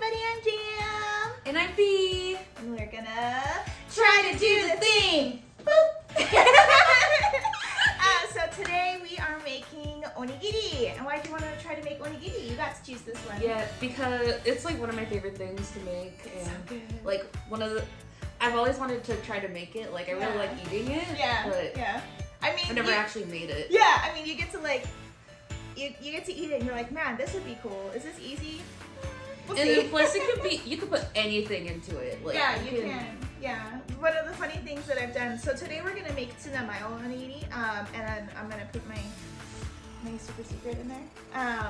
everybody, I'm Jam. And I'm Bee. And we're gonna try to do the thing. Boop. So today we are making onigiri. And why do you want to try to make onigiri? You got to choose this one. Yeah, because it's like one of my favorite things to make. It's and so good. like one of the, I've always wanted to try to make it. Like I really like eating it. Yeah, but yeah. I mean, I've never actually made it. Yeah, I mean, you get to like, you get to eat it and you're like, man, this would be cool. Is this easy? We'll and see. then plus it could be, you could put anything into it. Like, yeah, you can. Yeah. One of the funny things that I've done. So today we're gonna make Tuna Mayo Onigiri, and I'm gonna put my super secret in there.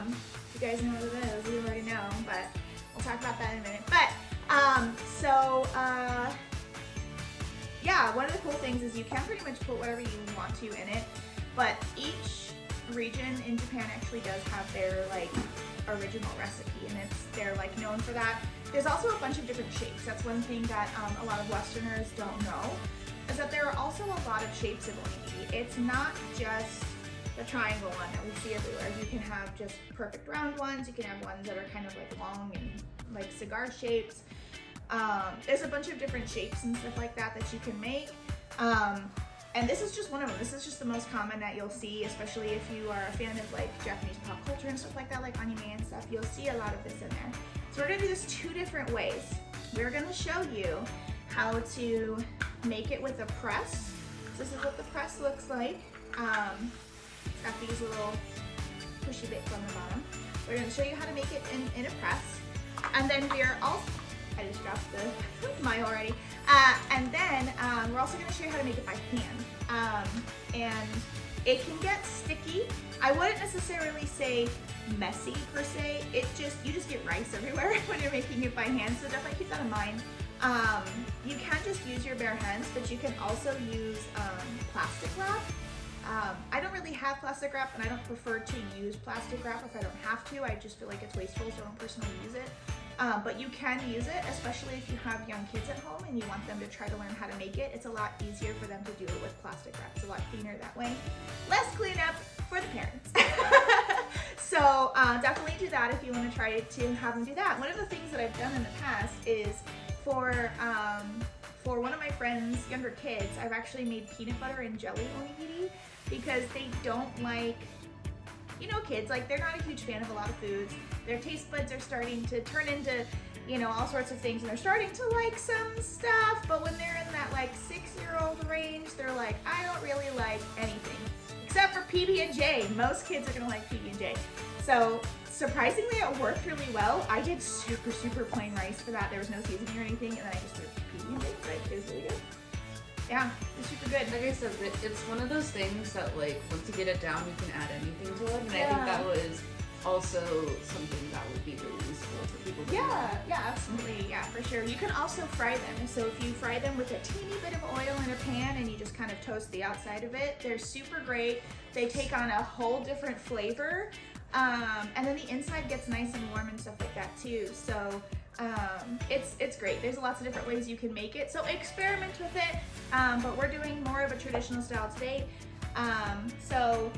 If you guys know what it is, you already know, but we'll talk about that in a minute. But yeah, one of the cool things is you can pretty much put whatever you want to in it, but each region in Japan actually does have their like original recipe, and they're like known for that. There's also a bunch of different shapes. That's one thing that a lot of Westerners don't know, is that there are also a lot of shapes of onigiri. It's not just the triangle one that we see everywhere. You can have just perfect round ones. You can have ones that are kind of like long and like cigar shapes. There's a bunch of different shapes and stuff like that that you can make. And this is just one of them. This is just the most common that you'll see, especially if you are a fan of like Japanese pop culture and stuff like that, like anime and stuff. You'll see a lot of this in there. So we're gonna do this two different ways. We're gonna show you how to make it with a press. So this is what the press looks like. It's got these little pushy bits on the bottom. We're gonna show you how to make it in a press. And then we are also, I just dropped the mayo already. And then we're also going to show you how to make it by hand. And it can get sticky. I wouldn't necessarily say messy per se. You just get rice everywhere when you're making it by hand, so definitely keep that in mind. You can just use your bare hands, but you can also use plastic wrap. I don't really have plastic wrap, and I don't prefer to use plastic wrap if I don't have to. I just feel like it's wasteful, so I don't personally use it. But you can use it, especially if you have young kids at home and you want them to try to learn how to make it. It's a lot easier for them to do it with plastic wrap. It's a lot cleaner that way. Less cleanup for the parents. So definitely do that if you want to try to have them do that. One of the things that I've done in the past is for one of my friends' younger kids, I've actually made peanut butter and jelly onigiri because they don't like, you know, kids, like they're not a huge fan of a lot of foods. Their taste buds are starting to turn into, you know, all sorts of things, and they're starting to like some stuff, but when they're in that like 6-year-old range, they're like, I don't really like anything except for PB&J. Most kids are gonna like PB&J. So surprisingly, it worked really well. I did super plain rice for that. There was no seasoning or anything, and then I just threw PB&J, but it was really good. Yeah, it's super good. Like I said, it's one of those things that like once you get it down, you can add anything to it, and I think that was also something that would be really useful for people to know. Yeah, absolutely. Yeah, for sure. You can also fry them. So if you fry them with a teeny bit of oil in a pan and you just kind of toast the outside of it, they're super great. They take on a whole different flavor. And then the inside gets nice and warm and stuff like that too. So it's great. There's lots of different ways you can make it. So experiment with it. But we're doing more of a traditional style today. So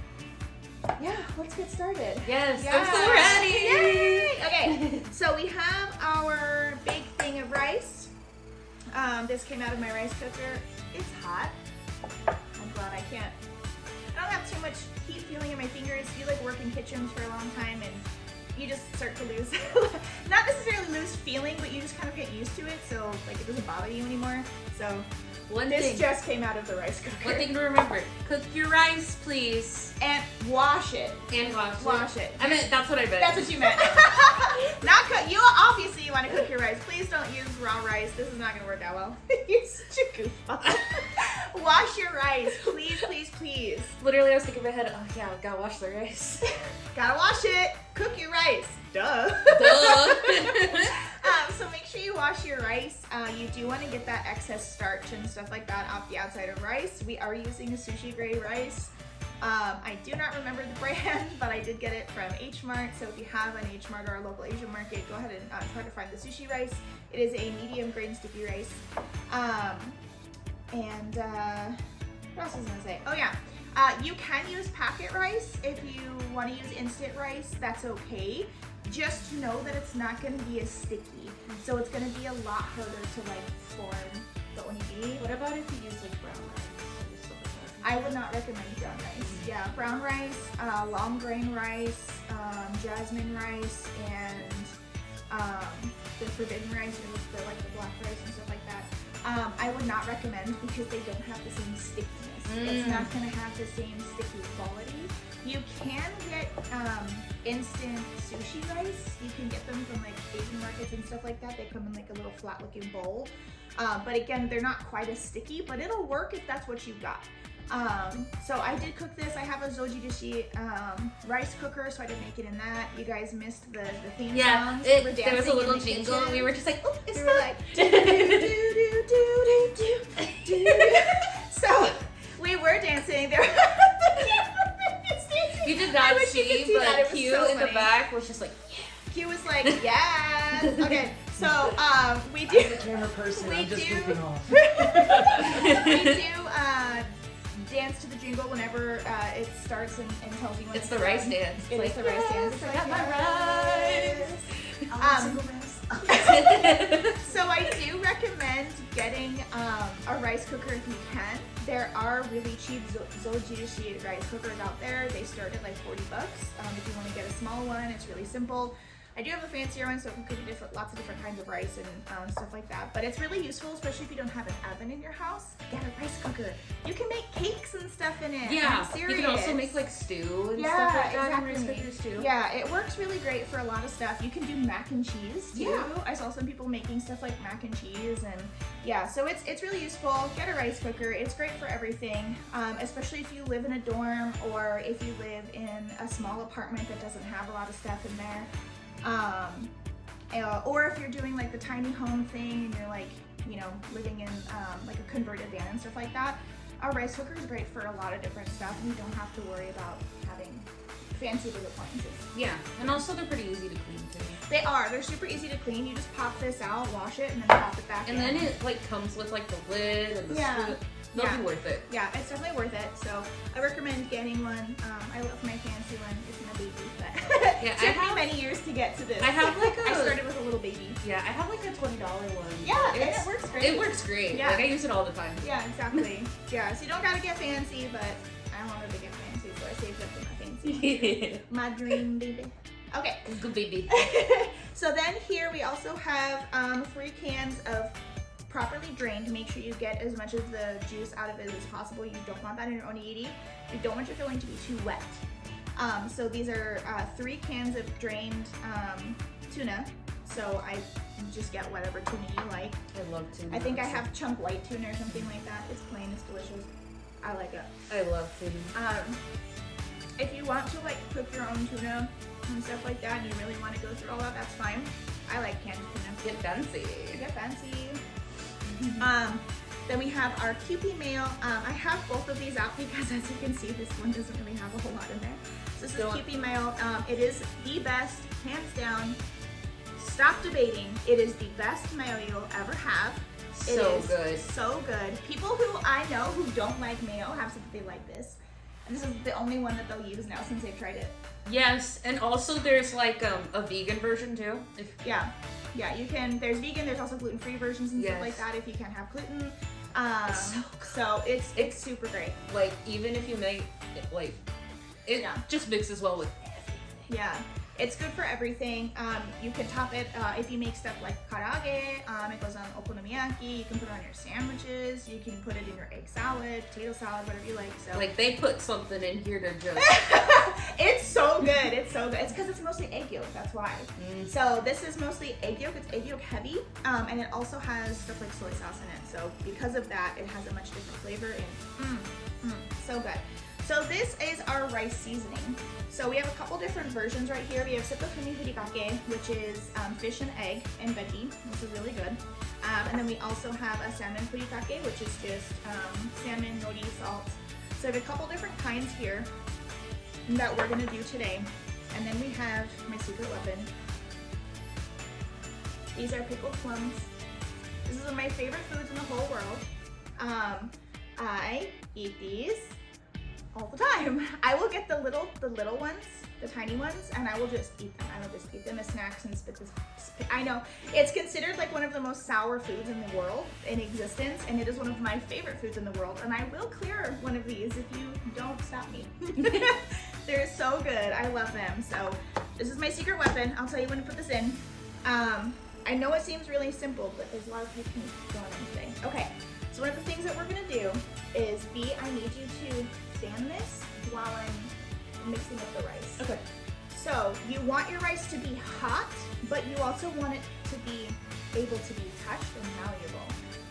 yeah, let's get started. Yes, I'm so ready. Yay! Okay, so we have our big thing of rice. This came out of my rice cooker. It's hot. I'm glad I don't have too much heat feeling in my fingers. You like work in kitchens for a long time and you just start to lose, not necessarily lose feeling, but you just kind of get used to it, so like it doesn't bother you anymore. So this just came out of the rice cooker. One thing to remember, cook your rice, please. And wash it. And wash it. I meant, that's what I meant. That's what you meant. Not cook. Obviously you want to cook your rice. Please don't use raw rice. This is not going to work out well. You're such a goofball. Wash your rice. Please. Literally, I was thinking in my head, oh yeah, I gotta wash the rice. Gotta wash it. Cook your rice. Duh. So make sure you wash your rice. You do want to get that excess starch and stuff like that off the outside of rice. We are using a sushi grade rice. I do not remember the brand, but I did get it from H Mart. So if you have an H Mart or a local Asian market, go ahead and try to find the sushi rice. It is a medium grain sticky rice. What else was I gonna say? Oh yeah. You can use packet rice if you want to use instant rice. That's okay. just know that it's not going to be as sticky. So it's going to be a lot harder to like form the onigiri. What about if you use like brown rice or stuff like that? I would not recommend brown rice. Yeah, brown rice, long grain rice, jasmine rice, and the forbidden rice, or the like the black rice and stuff like that. I would not recommend because they don't have the same stickiness. It's not going to have the same sticky quality. You can get instant sushi rice. You can get them from like Asian markets and stuff like that. They come in like a little flat looking bowl. But again, they're not quite as sticky, but it'll work if that's what you've got. So I did cook this. I have a zojirushi rice cooker, so I did make it in that. You guys missed the theme songs. There was a little jingle, and we were just like, oh, it's like, do, do, do, do, do, do, do. So we were dancing. There you did not see, but Q so in the back was just like, yeah. Q was like, yes. Okay, so we do. I'm the camera person. I'm just goofing off. We do dance to the jingle whenever it starts and tells you when it's the rice dance. It is the rice dance. It's I like, got my rice. So I do recommend getting a rice cooker if you can. There are really cheap zojirushi rice cookers out there. They start at like $40. If you want to get a small one, it's really simple. I do have a fancier one, so it can cook lots of different kinds of rice and stuff like that. But it's really useful, especially if you don't have an oven in your house. Get a rice cooker. You can make cakes and stuff in it. Yeah, I'm serious. You can also make like stew and stuff like that. Exactly. In rice cookers too. Yeah, it works really great for a lot of stuff. You can do mac and cheese too. Yeah. I saw some people making stuff like mac and cheese, and yeah, so it's really useful. Get a rice cooker. It's great for everything, especially if you live in a dorm or if you live in a small apartment that doesn't have a lot of stuff in there. Or if you're doing like the tiny home thing and you're like, you know, living in like a converted van and stuff like that, a rice cooker is great for a lot of different stuff, and you don't have to worry about having fancy big appliances. Yeah, and also they're pretty easy to clean too. They are. They're super easy to clean. You just pop this out, wash it, and then pop it back in. And then it like comes with like the lid and the spoon. They'll be worth it. Yeah, it's definitely worth it. So I recommend getting one. I love my fancy one. It's in a baby, but yeah, it took me many years to get to this. I have like I started with a little baby. Yeah, I have like a $20 one. Yeah, and it works great. It works great. Yeah. Like I use it all the time. Yeah, exactly. Yeah, so you don't gotta get fancy, but I wanted to get fancy, so I saved up for my fancy one. My dream baby. Okay. Good baby. So then here we also have 3 cans of properly drained. Make sure you get as much of the juice out of it as possible. You don't want that in your onigiri. You don't want your filling to be too wet. So these are 3 cans of drained tuna. So I just get whatever tuna you like. I love tuna. I think I have chunk white tuna or something like that. It's plain, it's delicious. I like it. I love tuna. If you want to like cook your own tuna and stuff like that, and you really want to go through all that, that's fine. I like canned tuna. Get fancy. Get fancy. Then we have our Kewpie mayo. I have both of these out because, as you can see, this one doesn't really have a whole lot in there. So this is Kewpie mayo. It is the best, hands down. Stop debating. It is the best mayo you'll ever have. So good. So good. People who I know who don't like mayo have said that they like this. And this is the only one that they'll use now since they've tried it. Yes, and also there's like a vegan version too. Yeah, you can. There's vegan. There's also gluten-free versions and stuff like that if you can't have gluten. So it's super great. Like even if you make it just mixes well with everything. Yeah, it's good for everything. You can top it if you make stuff like karaage. It goes on okonomiyaki. You can put it on your sandwiches. You can put it in your egg salad, potato salad, whatever you like. So like they put something in here to just. It's so good. It's so good. It's because it's mostly egg yolk. That's why. So this is mostly egg yolk. It's egg yolk heavy, and it also has stuff like soy sauce in it. So because of that, it has a much different flavor and so good. So this is our rice seasoning. So we have a couple different versions right here. We have Sipofumi Furikake, which is fish and egg and veggie. This is really good. And then we also have a salmon Furikake, which is just salmon, nori, salt. So we have a couple different kinds here that we're gonna do today. And then we have my secret weapon. These are pickled plums. This is one of my favorite foods in the whole world. I eat these all the time. I will get the little ones the tiny ones, and I will just eat them. I will just eat them as snacks and spit this. I know it's considered like one of the most sour foods in the world in existence, and it is one of my favorite foods in the world. And I will clear one of these if you don't stop me. They're so good. I love them. So this is my secret weapon. I'll tell you when to put this in. I know it seems really simple, but there's a lot of technique going on today. Okay, so one of the things that we're gonna do is Bee, I need you to fan this while I'm mixing up the rice. Okay. So you want your rice to be hot, but you also want it to be able to be touched and malleable.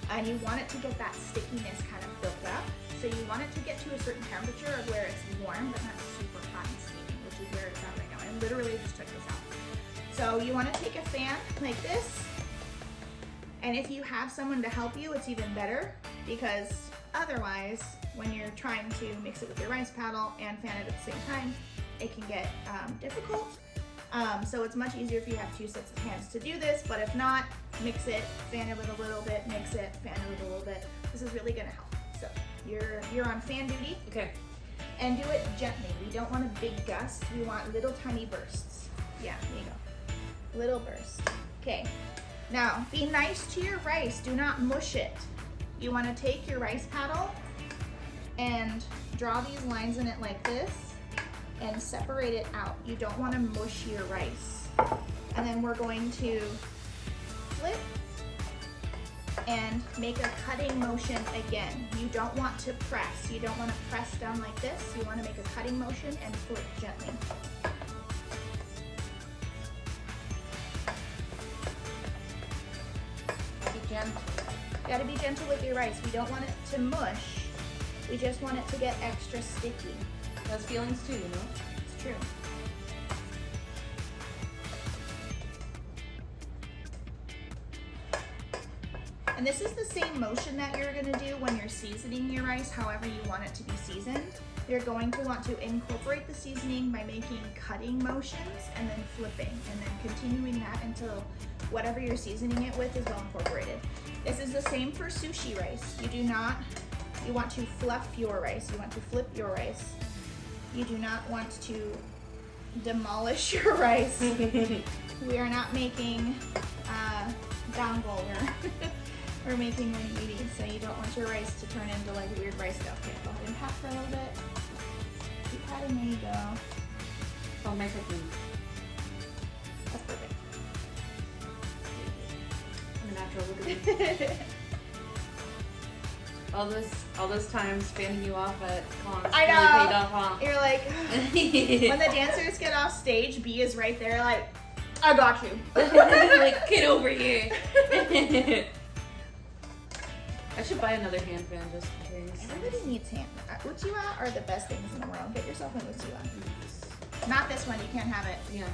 And you want it to get that stickiness kind of built up. So you want it to get to a certain temperature of where it's warm, but not super hot and steamy, which is where it's at right now. I literally just took this out. So you want to take a fan like this, and if you have someone to help you, it's even better, because otherwise, when you're trying to mix it with your rice paddle and fan it at the same time, it can get difficult. So it's much easier if you have two sets of hands to do this, but if not, mix it, fan it with a little bit, mix it, fan it with a little bit. This is really gonna help. So you're on fan duty. Okay. And do it gently. We don't want a big gust. We want little tiny bursts. Yeah, there you go. Little bursts. Okay. Now, be nice to your rice. Do not mush it. You want to take your rice paddle and draw these lines in it like this and separate it out. You don't want to mush your rice. And then we're going to flip and make a cutting motion again. You don't want to press. You don't want to press down like this. You want to make a cutting motion and flip gently. Be gentle. Gotta be gentle with your rice. We don't want it to mush. We just want it to get extra sticky. That's feelings too, you know? It's true. And this is the same motion that you're gonna do when you're seasoning your rice, however you want it to be seasoned. You're going to want to incorporate the seasoning by making cutting motions and then flipping, and then continuing that until whatever you're seasoning it with is well incorporated. This is the same for sushi rice. You want to fluff your rice. You want to flip your rice. You do not want to demolish your rice. We are not making dango. We're making onigiri, so you don't want your rice to turn into like weird rice dough. Okay, go ahead and pat for a little bit. Keep patting, there you go. Oh, my cooking. That's perfect. I'm a natural, look at me. all those times fanning you off at cons I know. really paid off, huh? You're like, when the dancers get off stage, Bee is right there like, I got you. Like, get over here. I should buy another hand fan just in case. Everybody needs hand. Uchiwa are the best things in the world. Get yourself an uchiwa. Not this one, you can't have it. Yeah.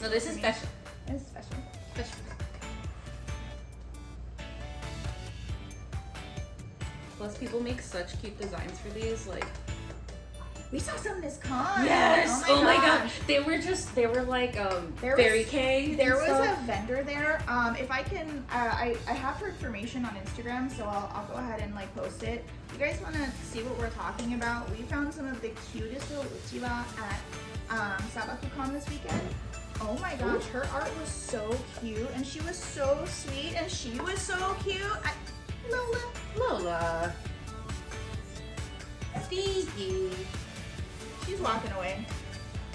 No, this is special. This is special. Special. Plus, people make such cute designs for these, like. We saw some this con. Yes! Oh my gosh. god. They were like, Furikake. There was a vendor there. If I can, I have her information on Instagram, so I'll go ahead and like post it. You guys want to see what we're talking about? We found some of the cutest little uchiwa at SabakuCon this weekend. Oh my gosh, her art was so cute, and she was so sweet, and she was so cute. Lola. Stinky. She's walking away.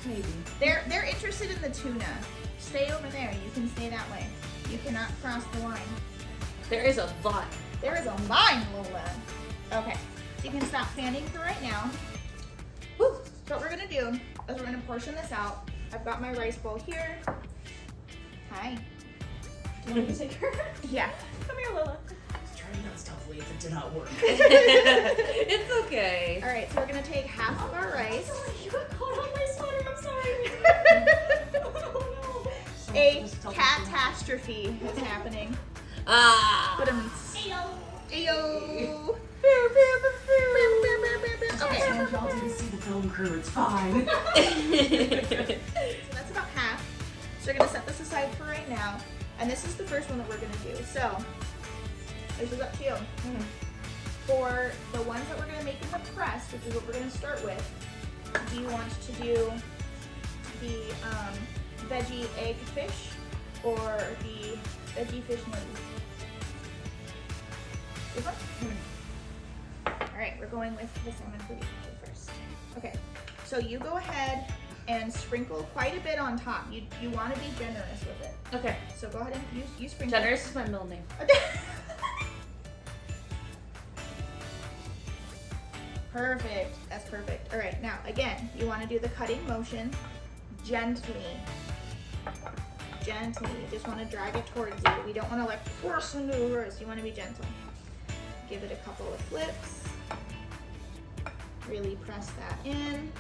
Maybe. They're interested in the tuna. Stay over there. You can stay that way. You cannot cross the line. There is a lot. There is a line, Lola. Okay, so you can stop fanning for right now. Woo. So what we're gonna do is we're gonna portion this out. I've got my rice bowl here. Hi. Do you want me to take her? Yeah. Come here, Lola. Trying that stealthily if it did not work. It's okay. All right, so we're gonna take half of our rice. You got caught on my sweater, I'm sorry. A catastrophe is happening. Ah. Ayo. Ayo. Okay. Y'all didn't see the film crew, it's fine. So that's about half. So we're gonna set this aside for right now. And this is the first one that we're gonna do. So this is up to you. For the ones that we're gonna make in the press, which is what we're gonna start with, do you want to do the veggie egg fish or the veggie fish nori? This one? Alright, we're going with the salmon furikake first. Okay, so you go ahead and sprinkle quite a bit on top. You want to be generous with it. Okay. So go ahead and you sprinkle. Generous is my middle name. Perfect. That's perfect. All right. Now, again, you want to do the cutting motion gently. Gently. You just want to drag it towards you. We don't want to like force into the reverse. You want to be gentle. Give it a couple of flips. Really press that in.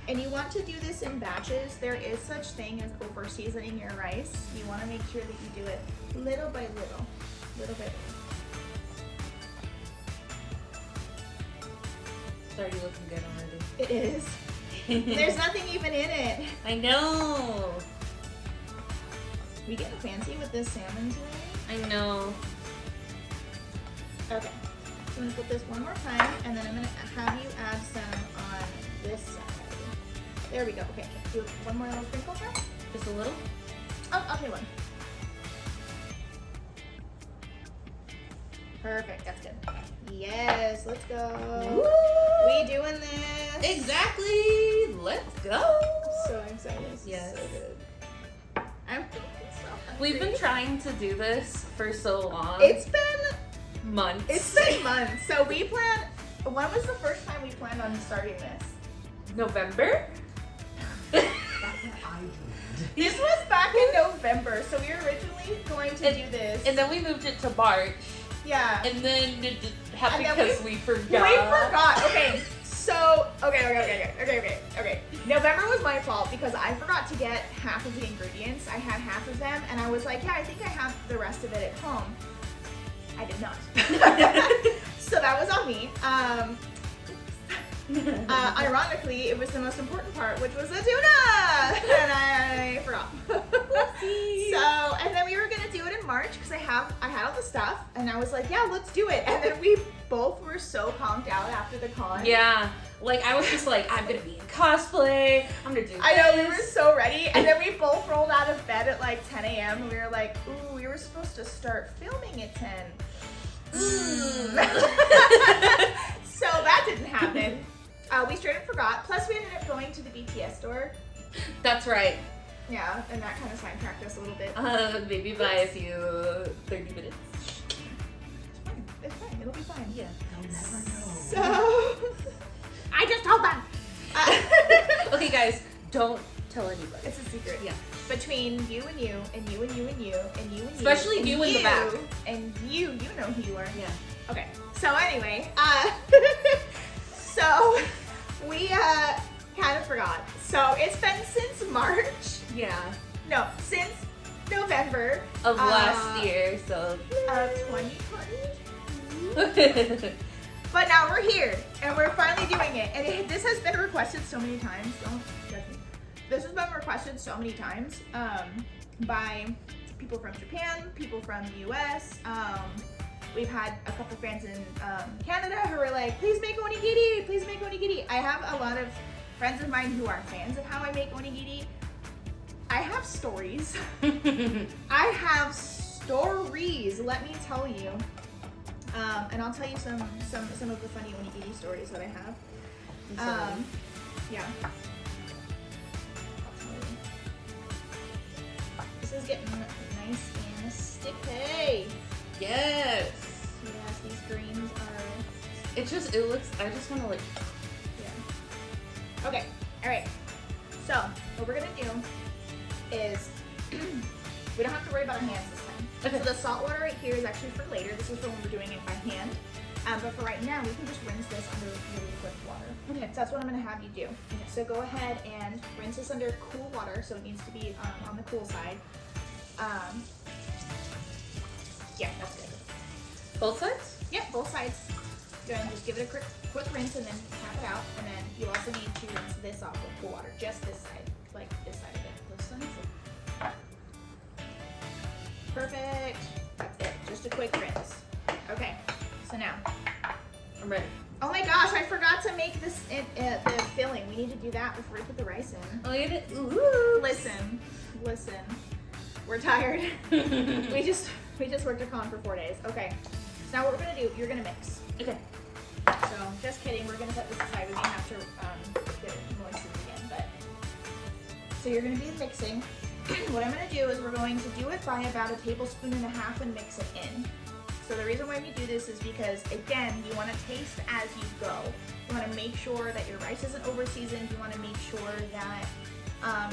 And you want to do this in batches. There is such thing as over seasoning your rice. You want to make sure that you do it little by little. Little by little. It's already looking good already. It is. There's nothing even in it. I know. We getting fancy with this salmon today? I know. Okay. So I'm gonna put this one more time, and then I'm gonna have you add some on this side. There we go. Okay. Do one more little sprinkle here. Just a little? Oh, I'll take one. Perfect. That's good. Yes. Let's go. Woo! We doing this? Exactly. Let's go. So excited. Yes. So good. I'm so hungry. We've been trying to do this for so long. It's been months. It's been months. So we planned. When was the first time we planned on starting this? November? That's what I dreamed. This was back in November. So we were originally going to do this. And then we moved it to March. Yeah. And then it just happened And then because we forgot. We forgot. Okay. So okay. November was my fault because I forgot to get half of the ingredients. I had half of them, and I was like, yeah, I think I have the rest of it at home. I did not. So that was on me. Ironically, it was the most important part, which was the tuna, and I forgot. So, and then we were gonna do it in March because I had all the stuff, and I was like, yeah, let's do it. And then we both were so pumped out after the con. Yeah, like I was just like, I'm gonna be in cosplay. I'm gonna do this. I know, we were so ready, and then we both rolled out of bed at like 10 a.m. and we were like, ooh, we were supposed to start filming at 10. So that didn't happen. We straight up forgot. Plus, we ended up going to the BTS store. That's right. Yeah, and that kind of sidetracked us a little bit. Maybe by a few 30 minutes. It's fine. It's fine. It'll be fine. Yeah. They'll never know. So, I just told them. Okay, guys, don't tell anybody. It's a secret. Yeah. Between you and you, and you and you and you, and you and you. Especially and you in the back. And you know who you are. Yeah. Okay. So anyway, so we kind of forgot. So it's been since March. Yeah. No, since November Of last year, so. of 2020. But now we're here, and we're finally doing it. And this has been requested so many times. Don't judge me. This has been requested so many times by people from Japan, people from the US. We've had a couple fans in Canada who were like, please make onigiri, please make onigiri. I have a lot of friends of mine who are fans of how I make onigiri. I have stories. I have stories, let me tell you. And I'll tell you some of the funny onigiri stories that I have. Yeah. I'll tell you. This is getting nice and sticky. Yes. Yes, these greens are. I just want to like. Yeah. Okay. All right. So what we're gonna do is we don't have to worry about our hands this time. Okay. So the salt water right here is actually for later. This is for when we're doing it by hand. But for right now, we can just rinse this under really quick water. Okay. So that's what I'm gonna have you do. Okay. So go ahead and rinse this under cool water. So it needs to be on the cool side. Yeah, that's good. Both sides? Yep, both sides. Go ahead and just give it a quick rinse and then tap it out. And then you also need to rinse this off with cool water. Just this side, like this side of it. Both sides? Perfect. That's it. Just a quick rinse. Okay. So now. I'm ready. Oh Oh my gosh, I forgot to make this the filling. We need to do that before we put the rice in. Oh, you did. Ooh. Listen. We're tired. we just worked a con for 4 days. Okay. So now what we're gonna do? You're gonna mix. Okay. So just kidding. We're gonna set this aside. We may have to get it moistened again, but so you're gonna be mixing. What I'm gonna do is we're going to do it by about 1.5 tablespoons and mix it in. So the reason why we do this is because, again, you want to taste as you go. You want to make sure that your rice isn't over-seasoned. You want to make sure that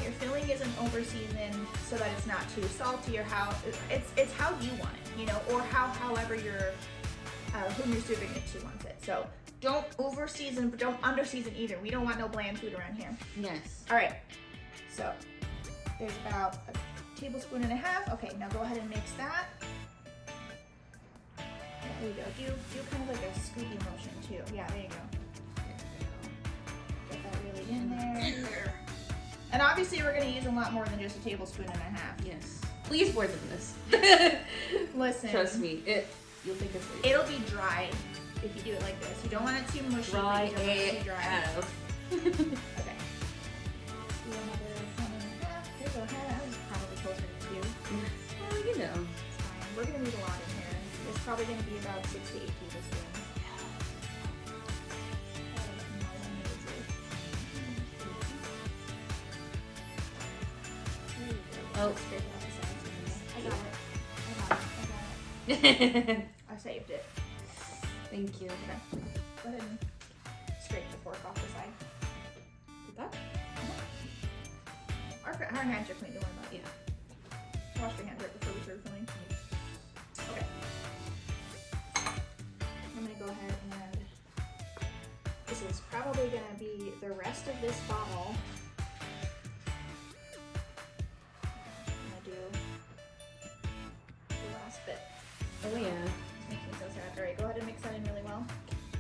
your filling isn't over-seasoned so that it's not too salty or how it's how you want it, you know, or however you're whom you're serving it to wants it. So don't over-season, but don't under-season either. We don't want no bland food around here. Yes. All right. So there's about 1.5 tablespoons. Okay, now go ahead and mix that. There you go. Do kind of like a squeaky motion too. Yeah, there you go. Get that really in there. And obviously we're gonna use a lot more than just 1.5 tablespoons. Yes. Please more than this. Listen. Trust me. You'll think it's like it'll be dry if you do it like this. You don't want it too mushy. dry but you don't want it too dry. AF. Okay. Do another 1.5. There's a head. I was probably closer to 2. Well, you know. It's fine. We're gonna need a lot in here. There's probably gonna be about 6 to 8 tablespoons. Oh. Scrape it off the sides. I got it. I saved it. Thank you. Okay. Go ahead and scrape the fork off the side. Did that? Our hands are clean, don't worry about it. Yeah. Wash your hands right before we start filling. Okay. I'm gonna go ahead and this is probably gonna be the rest of this bottle. I'm gonna do the last bit. Oh yeah. It's making me so sad. Alright, go ahead and mix that in really well.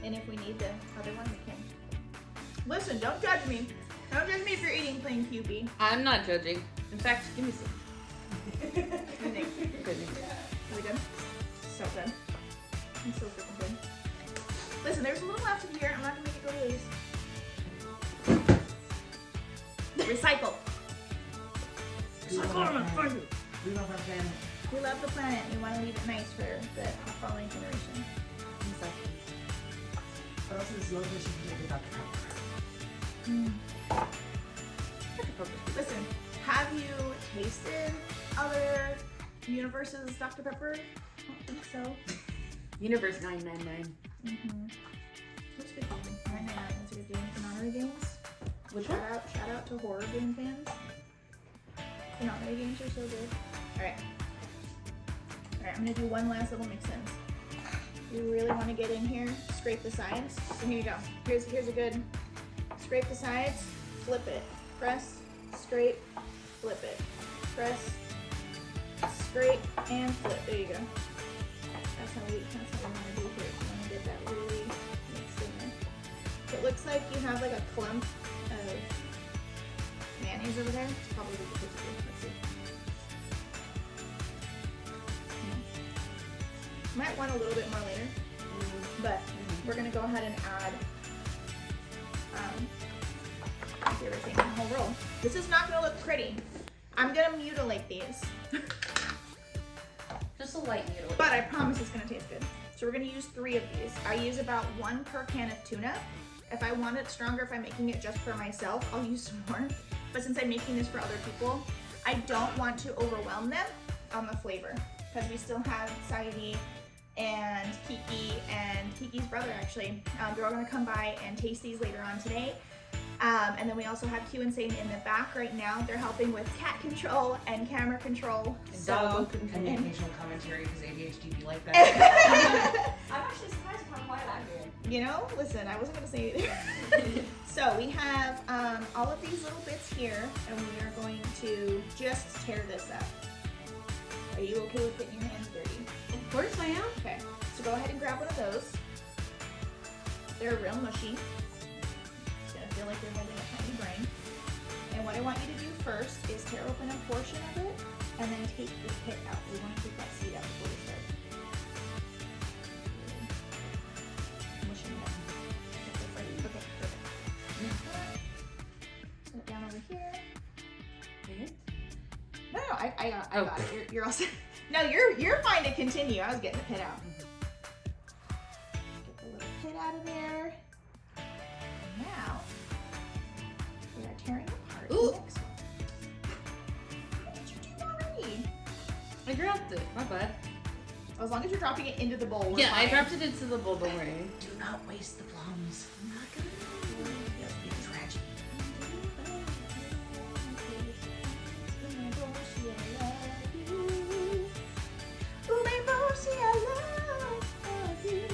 And if we need the other one, we can. Listen, don't judge me. Don't judge me if you're eating plain Kewpie. I'm not judging. In fact, give me some. Good. Are we done? So good. I'm so freaking good. Listen, there's a little left in here. I'm not gonna make it go to waste. Recycle. We love our planet. We love our planet. We love the planet. We want to leave it nice for the following generation. Exactly. But also this low fish you can make it Dr. Pepper. Listen, have you tasted other universes Dr. Pepper? I don't think so. Universe 999. Mm-hmm. That's a good game. 999. That's a good game for Nori games. Which one? Shout out to horror game fans. The Nori games are so good. Alright. Alright, I'm gonna do one last little mix in. You really want to get in here, scrape the sides. So here you go. Here's a good scrape the sides, flip it, press, scrape, flip it, press, scrape, and flip. There you go. That's how we want to do here. So I'm gonna get that really mixed in there. It looks like you have like a clump of mayonnaise over there. It's probably what you're supposed to do. Let's see. Might want a little bit more later, but we're gonna go ahead and add everything in the whole roll. This is not gonna look pretty. I'm gonna mutilate these, Just a light needle. but I promise it's gonna taste good. So we're gonna use 3 of these. I use about 1 per can of tuna. If I want it stronger, if I'm making it just for myself, I'll use some more. But since I'm making this for other people, I don't want to overwhelm them on the flavor because we still have Saidi and Kiki and Kiki's brother actually. They're all gonna come by and taste these later on today. And then we also have Q and Sane in the back right now. They're helping with cat control and camera control. And dog control. And the occasional commentary because ADHD be like that. I'm actually surprised how quiet I'm doing. You know, listen, I wasn't gonna say it. So we have all of these little bits here, and we are going to just tear this up. Are you okay with getting your hands dirty? Of course I am. Okay, so go ahead and grab one of those. They're real mushy. It's gonna feel like you're holding a tiny brain. And what I want you to do first is tear open a portion of it, and then take the pit out. We want to take that seed out before we start. Mushing it. I got it. You're all set. No, you're fine to continue. I was getting the pit out. Get the little pit out of there. Now we are tearing apart the next one. What did you do already? I dropped it. My bad. As long as you're dropping it into the bowl. We're Yeah, fine. I dropped it into the bowl. Don't worry. Do not waste the plums. I'm not gonna. That would be a tragedy. Umeboshi, I love you.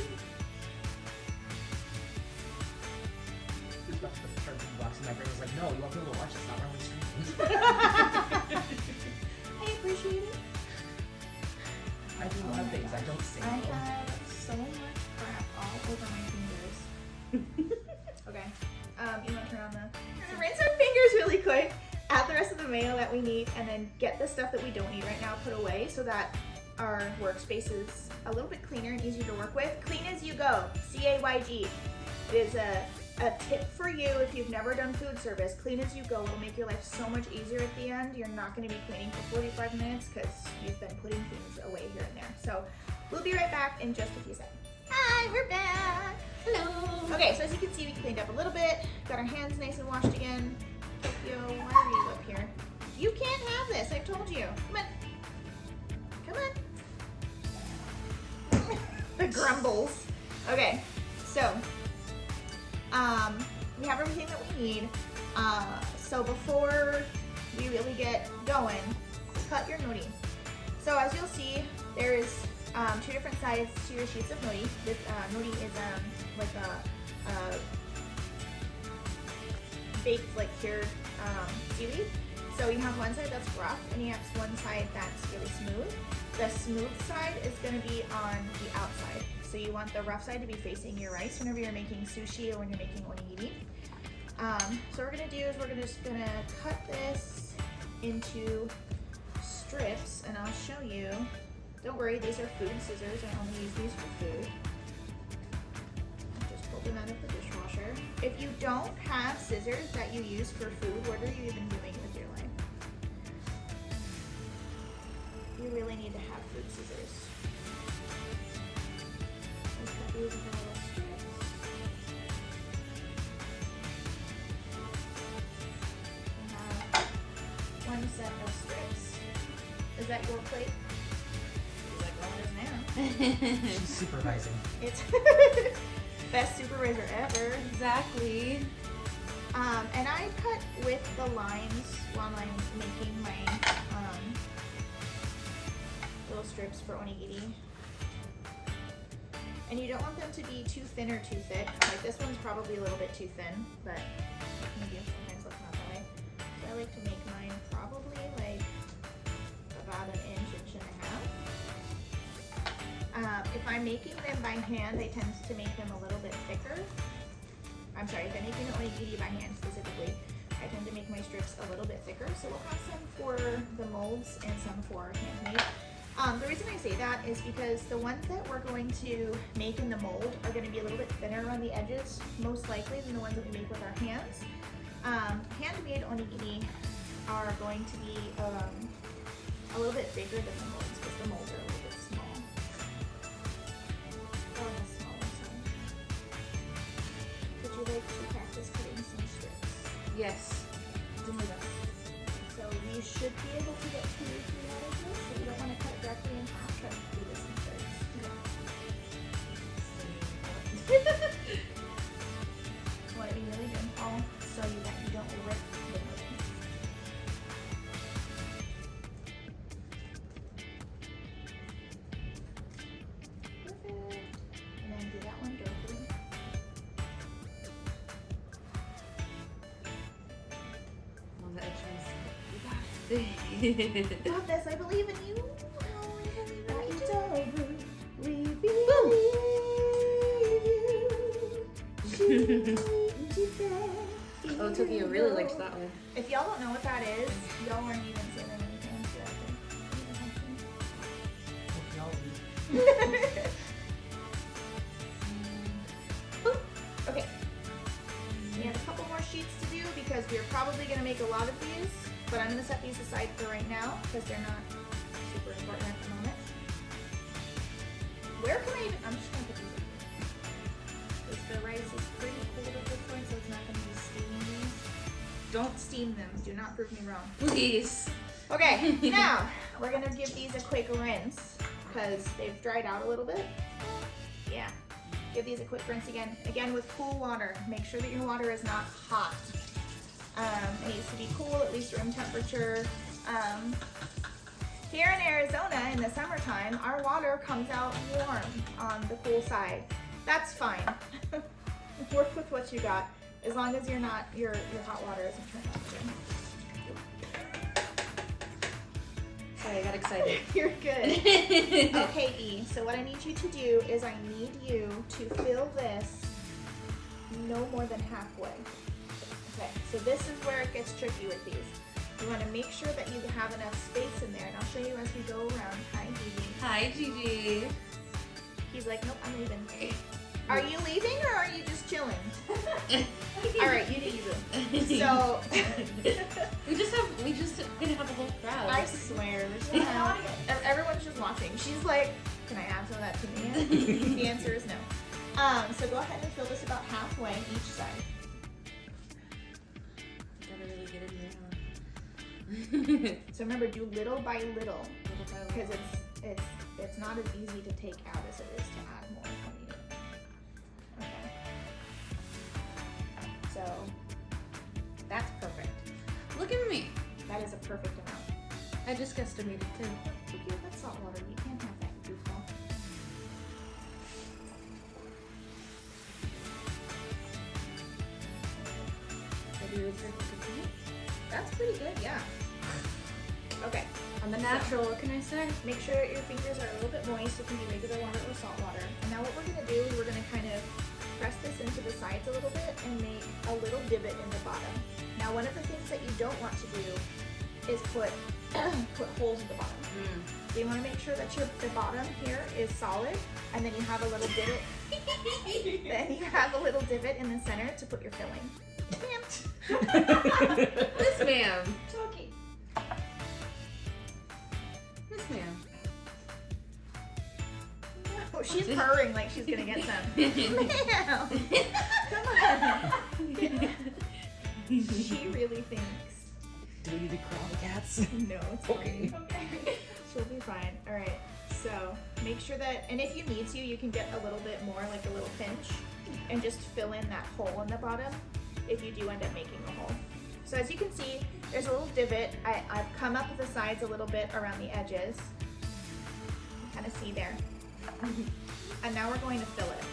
Just about to put the charging box in my brain. I was like, no, you want people to watch this, not run with screens. I appreciate it. I do a lot of things. I don't say I no. have so much crap all over my fingers. Okay. You want to turn on the... We're gonna rinse our fingers really quick, add the rest of the mayo that we need, and then get the stuff that we don't need right now put away so that our workspace is a little bit cleaner and easier to work with. Clean as you go. CAYG. It is a tip for you if you've never done food service. Clean as you go. It'll make your life so much easier at the end. You're not going to be cleaning for 45 minutes because you've been putting things away here and there. So we'll be right back in just a few seconds. Hi, we're back. Hello. Okay, so as you can see, we cleaned up a little bit. Got our hands nice and washed again. Yo, why are you up here? You can't have this. I've told you. Come on. Come on. The grumbles. Okay, so we have everything that we need. So before we really get going, cut your nori. So as you'll see, there is two different sides to your sheets of nori. This nori is like a baked, like cured seaweed. So you have one side that's rough, and you have one side that's really smooth. The smooth side is going to be on the outside. So you want the rough side to be facing your rice whenever you're making sushi or when you're making onigiri. So what we're going to do is we're just going to cut this into strips, and I'll show you. Don't worry, these are food scissors. I only use these for food. Just pull them out of the dishwasher. If you don't have scissors that you use for food, what are you even doing with your life? You really need to have food scissors. Just cut these into little strips. We have one set of strips. Is that your plate? She's like, well, it is now. She's supervising. It's best supervisor ever. Exactly. And I cut with the lines while I'm making my little strips for onigiri. And you don't want them to be too thin or too thick. Like this one's probably a little bit too thin, but maybe sometimes looks not that way. So I like to make mine probably like about an inch, inch and a half. If I'm making them by hand, I tend to make them a little bit thicker. I'm sorry, if I'm making the onigiri by hand specifically, I tend to make my strips a little bit thicker. So we'll have some for the molds and some for handmade. The reason I say that is because the ones that we're going to make in the mold are going to be a little bit thinner on the edges, most likely, than the ones that we make with our hands. Handmade onigiri are going to be a little bit bigger than the molds because the molds are a little bit small. On the smaller side. Would you like to practice cutting some strips? Yes. So you should be able to get 2 or 3 out of this. So you don't want to cut it directly in half, but do this in thirds. You want to be really gentle so that you don't rip the nori. Perfect. And then do that one directly. On the edge. You Got this, I believe in you. It's over. We believe you. Oh, Tokyo really liked that one. If y'all don't know what that is, y'all aren't even saying anything. Okay. We have a couple more sheets to do because we're probably going to make a lot of these. but I'm gonna set these aside for right now because they're not super important at the moment. Where can I even, I'm just gonna put these in here. Because the rice is pretty cold at this point, so it's not gonna be steaming these. Don't steam them, do not prove me wrong. Please. Okay, now we're gonna give these a quick rinse because they've dried out a little bit. Yeah, give these a quick rinse again with cool water. Make sure that your water is not hot. It needs to be cool, at least room temperature. Here in Arizona in the summertime, our water comes out warm on the cool side. That's fine. Work with what you got, as long as your hot water isn't turned on too. Sorry, I got excited. You're good. Okay, E, so what I need you to do is I need you to fill this no more than halfway. Okay, so this is where it gets tricky with these. You want to make sure that you have enough space in there, and I'll show you as we go around. Hi, Gigi. Hi, Gigi. He's like, nope, I'm leaving. Are you leaving or are you just chilling? All right, you need to. So we just gonna have a whole crowd. I swear, everyone's just watching. She's like, can I add some of that to me? The answer is no. So go ahead and fill this about halfway each side. Gotta really get in there. So remember, do little by little, because it's not as easy to take out as it is to add more when you do it. Okay. So that's perfect. Look at me. That is a perfect amount. I just guesstimated too. Look at that salt water. You can't have that, goofball. That's pretty good, yeah. Okay. On the natural, what can I say? Make sure your fingers are a little bit moist. It can be regular water or salt water. And now what we're gonna do is we're gonna kind of press this into the sides a little bit and make a little divot in the bottom. Now one of the things that you don't want to do is put holes in the bottom. So you want to make sure that the bottom here is solid, and then you have a little divot. Then you have a little divot in the center to put your filling. This ma'am. Talking. This ma'am. Oh, she's purring like she's gonna get some. Ma'am, come on. She really thinks. Do we need to crawl the cats? No, it's Okay. fine. Okay. She'll be fine. All right. So make sure that, and if you need to, you can get a little bit more, like a little pinch, and just fill in that hole in the bottom if you do end up making a hole. So as you can see, there's a little divot. I've come up the sides a little bit around the edges. Kind of see there. And now we're going to fill it.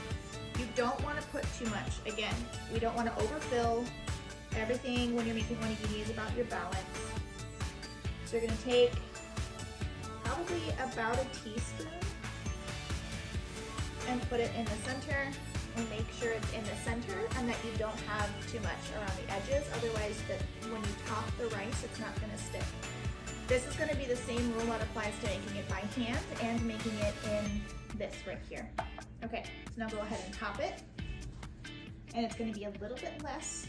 You don't want to put too much. Again, we don't want to overfill. Everything when you're making onigiri is about your balance. So you're going to take probably about a teaspoon and put it in the center, and make sure it's in the center and that you don't have too much around the edges. Otherwise, when you top the rice, it's not going to stick. This is going to be the same rule that applies to making it by hand and making it in this right here. Okay, so now go ahead and top it. And it's going to be a little bit less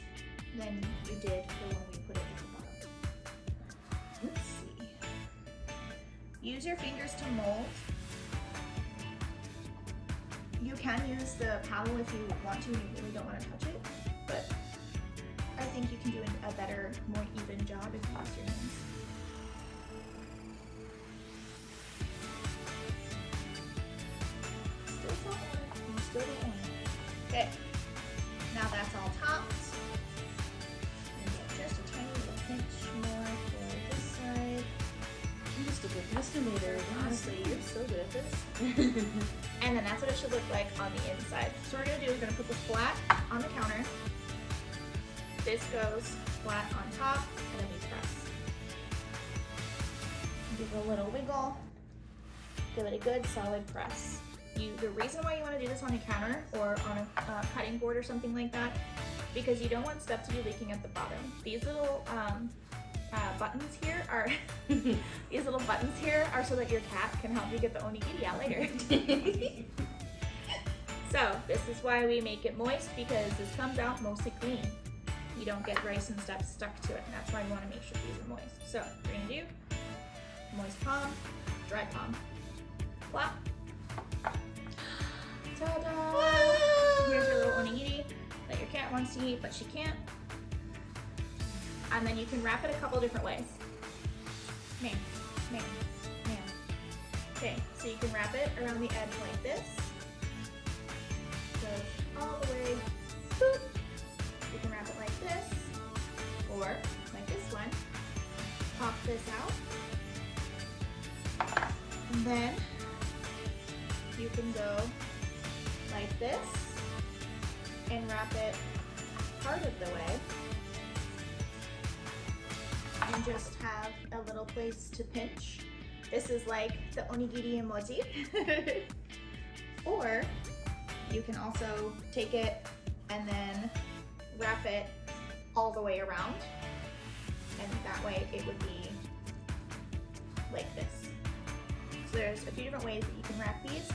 than you did for when we put it at the bottom. Let's see. Use your fingers to mold. You can use the paddle if you want to, you really don't want to touch it, but I think you can do a better, more even job if you use your hands. Still salt water, you still don't want it. Okay, now that's all topped. And get just a tiny little pinch more for this side. I'm just a good estimator. Honestly, you're so good at this. And then that's what it should look like on the inside. So what we're gonna do is we're gonna put this flat on the counter. This goes flat on top, and then we press. Give it a little wiggle. Give it a good solid press. The reason why you want to do this on a counter or on a cutting board or something like that, because you don't want stuff to be leaking at the bottom. These little buttons here are so that your cat can help you get the onigiri out later. So this is why we make it moist, because this comes out mostly clean. You don't get rice and stuff stuck to it. And that's why we want to make sure these are moist. So we're gonna do moist palm, dry palm. Flap. Ta-da! Here's your little onigiri that your cat wants to eat, but she can't. And then you can wrap it a couple different ways. Man. Okay, so you can wrap it around the edge like this. Goes all the way, boop. You can wrap it like this, or like this one. Pop this out. And then you can go like this and wrap it part of the way. And just have a little place to pinch. This is like the onigiri emoji. Or you can also take it and then wrap it all the way around. And that way it would be like this. So there's a few different ways that you can wrap these.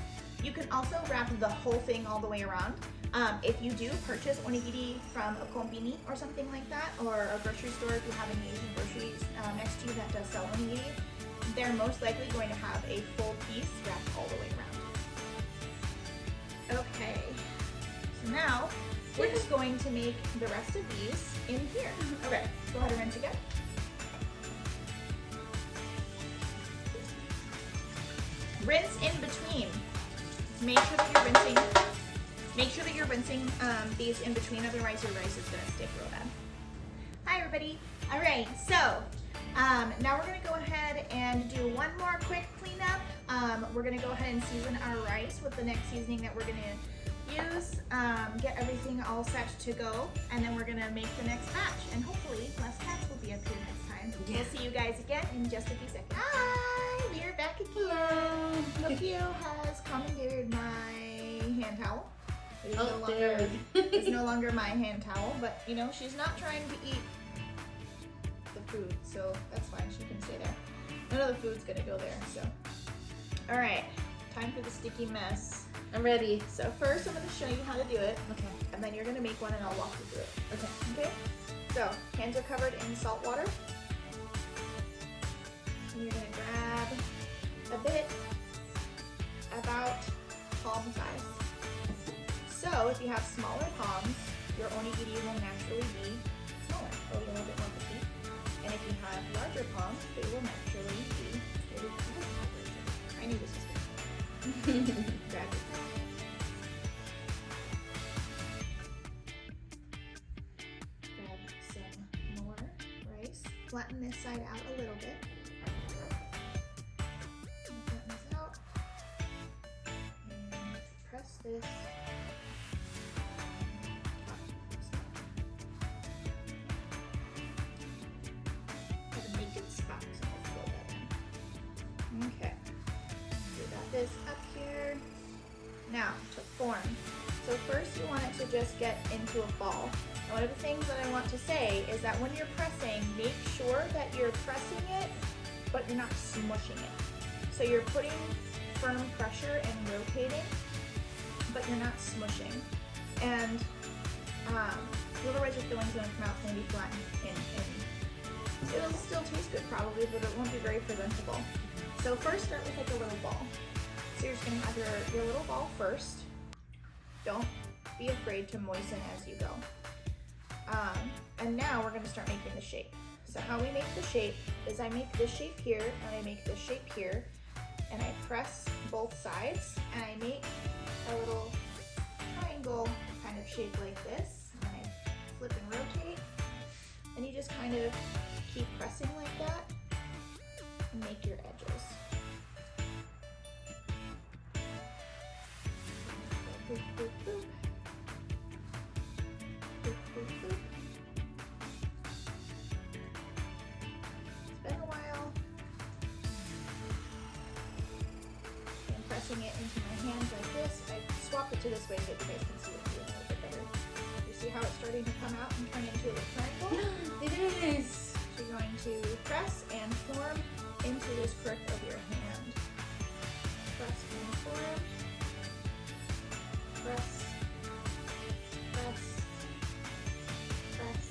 You can also wrap the whole thing all the way around. If you do purchase onigiri from a konbini or something like that, or a grocery store, if you have any Asian groceries next to you that does sell onigiri, they're most likely going to have a full piece wrapped all the way around. Okay, so now we're just going to make the rest of these in here. Okay, go ahead and rinse again. Rinse in between. Make sure that you're rinsing these in between, otherwise your rice is gonna stick real bad. Hi everybody. All right, so now we're gonna go ahead and do one more quick cleanup. We're gonna go ahead and season our rice with the next seasoning that we're gonna use. Get everything all set to go, and then we're gonna make the next batch, and hopefully less cats will be up here next time. Yeah. We'll see you guys again in just a few seconds. Hi, we are back again. Tokyo has commandeered my hand towel. It's no longer my hand towel, but you know, she's not trying to eat the food, so that's fine, she can stay there. None of the food's gonna go there, so. All right, time for the sticky mess. I'm ready. So first I'm gonna show you how to do it. Okay. And then you're gonna make one and I'll walk you through it. Okay. Okay? So, hands are covered in salt water. And you're gonna grab a bit about palm size. So if you have smaller palms, your onigiri will naturally be smaller. It'll be a little bit more petite. And if you have larger palms, they will naturally be I knew this was good. Grab your pen. Grab some more rice. Flatten this side out a little bit. Flatten this out. And press this. Okay, we got this up here. Now, to form. So first you want it to just get into a ball. And one of the things that I want to say is that when you're pressing, make sure that you're pressing it, but you're not smushing it. So you're putting firm pressure and rotating, but you're not smushing. And otherwise your filling's going to come out, it's going to be flat and it'll still taste good probably, but it won't be very presentable. So first start with like a little ball. So you're just gonna have your little ball first. Don't be afraid to moisten as you go. And now we're gonna start making the shape. So how we make the shape is I make this shape here, and I make this shape here, and I press both sides, and I make a little triangle kind of shape like this, and I flip and rotate, and you just kind of keep pressing like that, and make your edges. Boop, boop, boop. Boop, boop, boop. It's been a while. I'm pressing it into my hands like this. I swap it to this way so that you guys can see it a little bit better. You see how it's starting to come out and turn into a triangle? It is! So you're going to press and form into this crook of your hand. Press and form. Press. Press. Press.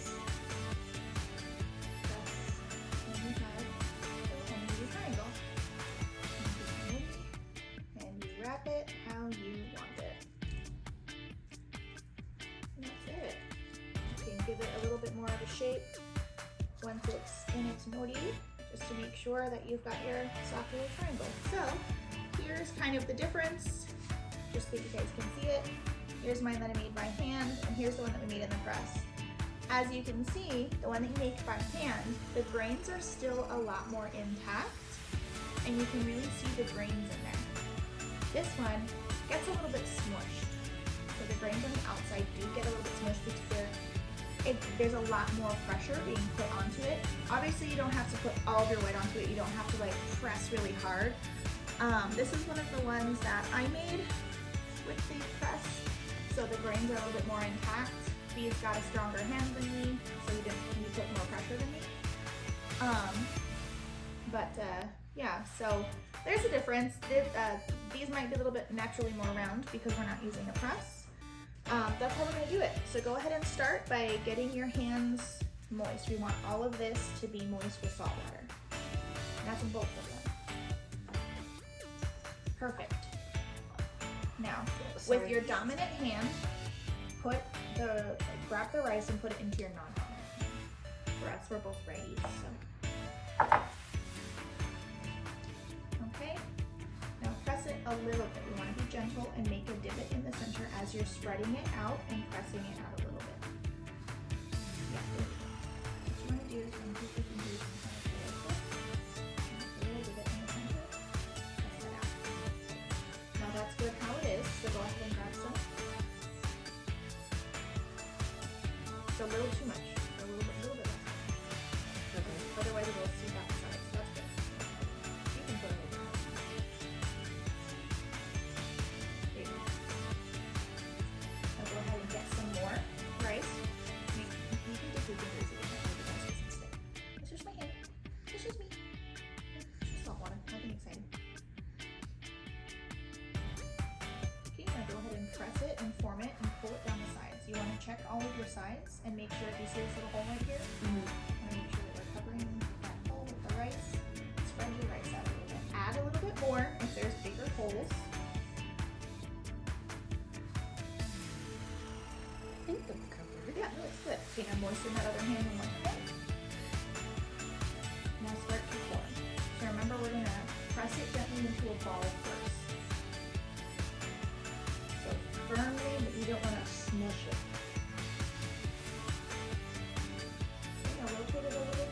more of a shape once it's in its nori, just to make sure that you've got your soft little triangle. So here's kind of the difference, just so you guys can see it. Here's mine that I made by hand, and here's the one that we made in the press. As you can see, the one that you make by hand, the grains are still a lot more intact, and you can really see the grains in there. This one gets a little bit smushed. So the grains on the outside do get a little bit smushed because there's a lot more pressure being put onto it. Obviously you don't have to put all of your weight onto it. You don't have to like press really hard. This is one of the ones that I made with the press. So the grains are a little bit more intact. Bee's got a stronger hand than me, so he put more pressure than me. Yeah, so there's a difference. These might be a little bit naturally more round because we're not using a press. That's how we're gonna do it. So go ahead and start by getting your hands moist. We want all of this to be moist with salt water. And that's in both of them. Perfect. Now, with your dominant hand, grab the rice and put it into your non-dominant hand. For us, we're both righties, so. Okay, now press it a little bit. You want to be gentle and make a divot in the center as you're spreading it out and pressing it out a little bit. Yeah, there we go. What you want to do is when you put your fingers in front of you like this, make a little divot in the center, press it out. Now that's good how it is, so go ahead and grab some. It's a little too much, a little bit less. Okay. Otherwise it will seep out the sides, so that's good. You can put a little bit more. There you go. Now go ahead and get some more rice. You can dip your fingers in it, the rice doesn't stick. It's just my hand. It's just me. It's just salt water, nothing exciting. Okay, now go ahead and press it and form it and pull it down the sides. You want to check all of your sides and make sure, if you see this little hole right here, you want to make sure that we're covering that hole with the rice. Spread your rice out a little bit. Add a little bit more if there's bigger holes. I think that's covered. Yeah, no, it's good. Okay, now moisten that other hand one more time. Now start to form. So remember, we're going to press it gently into a ball first. So firmly, but you don't want to smush it. Okay, now rotate it a little bit.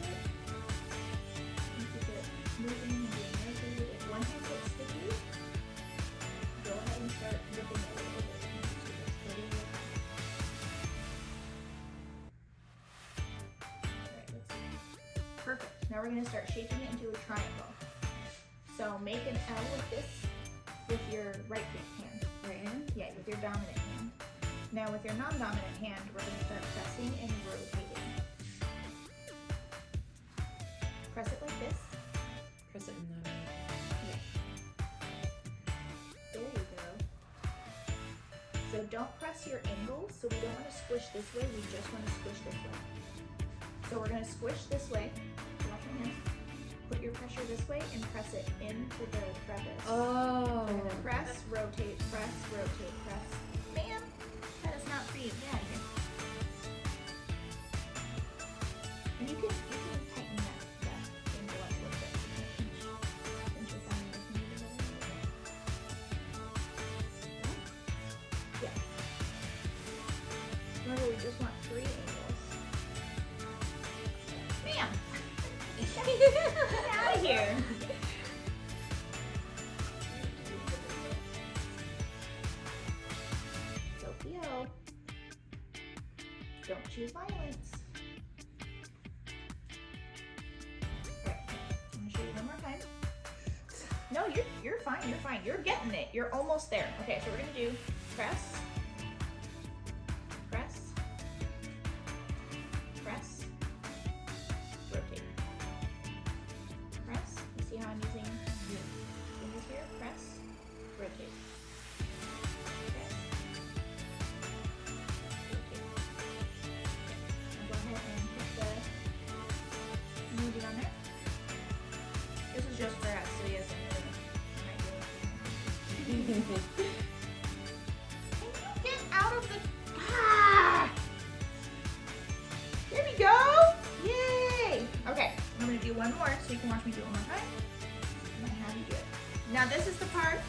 And keep it moving and being rotated. If one hand gets sticky, go ahead and start dipping it a little bit. Perfect. Now we're going to start shaping it into a triangle. So make an L with this with your right hand. Right hand? Yeah, with your dominant hand. Now with your non-dominant hand, we're going to start pressing and rotating. Press it like this. Press it in that way. Yeah. There you go. So don't press your angles. So we don't want to squish this way. We just want to squish this way. So we're going to squish this way. Watch your hands. Put your pressure this way and press it into the crevice. Oh. We're gonna press, rotate, press, Man, that is not free. Get out of here. And you can tighten that angle up a little bit. Pinch your thumb if you need it a little bit. Yeah. Remember, we just want 3 angles. Bam! Get out of here. Tokyo. Don't choose violence. Okay, I'm gonna show you one more time. No, you're fine. You're fine. You're getting it. You're almost there. Okay, so we're gonna do press, press, press, rotate. Press. You see how I'm using fingers here? Press, rotate. Press, rotate. Now go ahead and put the movie on there. This is just for us, so yes, Can you get out of the... Ah! There we go! so you can watch me do it one more time. I'm gonna have you do it. Now this is the part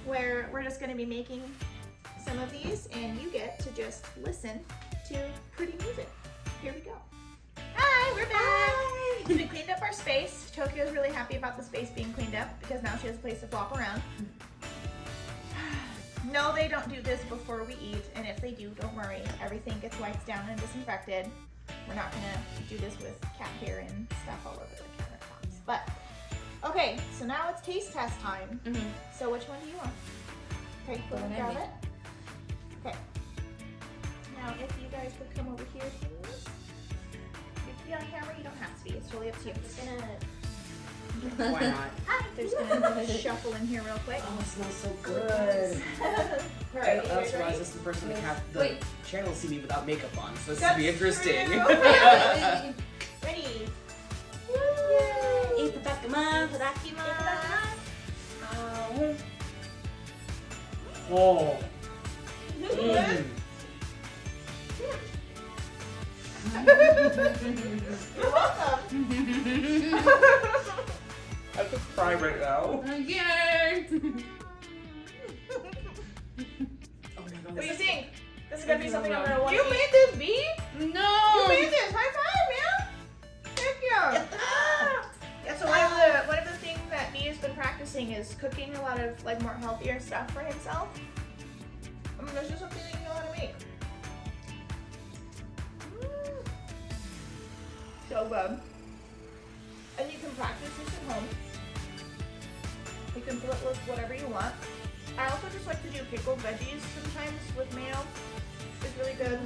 where we're just gonna be making some of these and you get to just listen to pretty music. Here we go. Hi, we're back. We cleaned up our space. Tokyo's really happy about the space being cleaned up because now she has a place to flop around. No, they don't do this before we eat, and if they do, don't worry. Everything gets wiped down and disinfected. We're not gonna do this with cat hair and stuff all over the countertops. But, okay, so now it's taste test time. So which one do you want? Okay, go and grab it. Okay. Now, if you guys could come over here, please. You can be on camera, you don't have to be. It's totally up to you. I'm just gonna... Why not? They're just gonna shuffle in here real quick. Oh, it smells so good. Right, I also realized this is the first time the channel see me without makeup on, so this That's will be interesting. true. Ready? Yay! Itadakimasu. Oh. You're welcome. I could cry right now. Yay! What do you think? This is gonna be something I'm gonna want to eat. You made this, Bee? No! You made this! High five, man! Thank you! Yeah, so one of the things that Bee has been practicing is cooking a lot of like more healthier stuff for himself. This is something that you know how to make. So good. And you can practice this at home. You can fill it with whatever you want. I also just like to do pickled veggies sometimes with mayo. It's really good.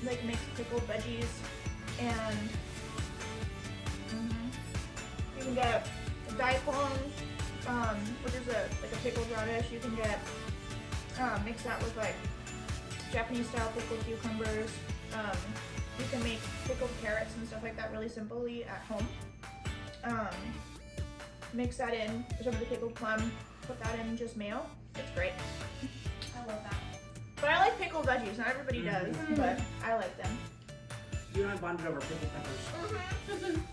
Like mixed pickled veggies, and you can get daikon, which is like a pickled radish. You can get mix that with like Japanese style pickled cucumbers. You can make pickled carrots and stuff like that really simply at home. Mix that in with some of the pickled plum, put that in just mayo. It's great. I love that. But I like pickled veggies. Not everybody does, but I like them. You and I bonded over pickled peppers.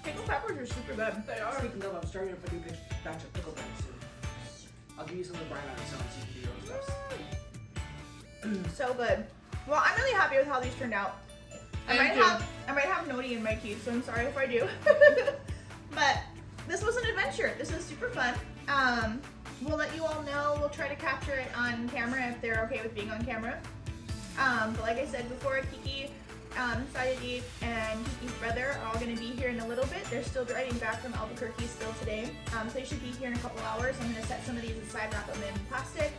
Pickled peppers are super good. They are. Speaking of, I'm starting up a new batch of pickled peppers soon. I'll give you some of Brian on his own so you can do your own stuff. So good. Well, I'm really happy with how these turned out. I might have Nori in my teeth, so I'm sorry if I do. But this was an adventure. This was super fun. We'll let you all know. We'll try to capture it on camera if they're okay with being on camera. But like I said before, Kiki, Sayuri, and Kiki's brother are all going to be here in a little bit. They're still driving back from Albuquerque still today. So they should be here in a couple hours. I'm going to set some of these aside, wrap them in plastic,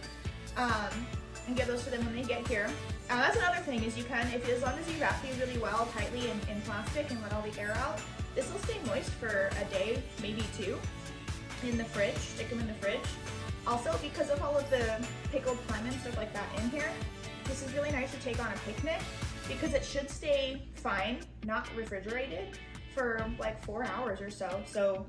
and give those to them when they get here. That's another thing is you can, as long as you wrap these really well, tightly in plastic and let all the air out, this will stay moist for a day, maybe two, in the fridge. Stick them in the fridge. Also, because of all of the pickled plum and stuff like that in here, this is really nice to take on a picnic because it should stay fine, not refrigerated, for like 4 hours or so. So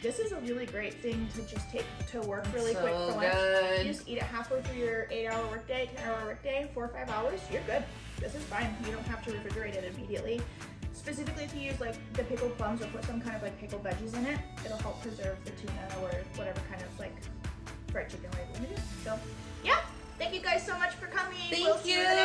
this is a really great thing to just take to work really quick for lunch. Good. You just eat it halfway through your 8-hour workday, 10-hour workday, 4 or 5 hours, you're good. This is fine. You don't have to refrigerate it immediately. Specifically if you use like the pickled plums or put some kind of like pickled veggies in it, it'll help preserve the tuna or whatever kind of like fried chicken we're going to do. So yeah, thank you guys so much for coming. Thank We'll see you in the you.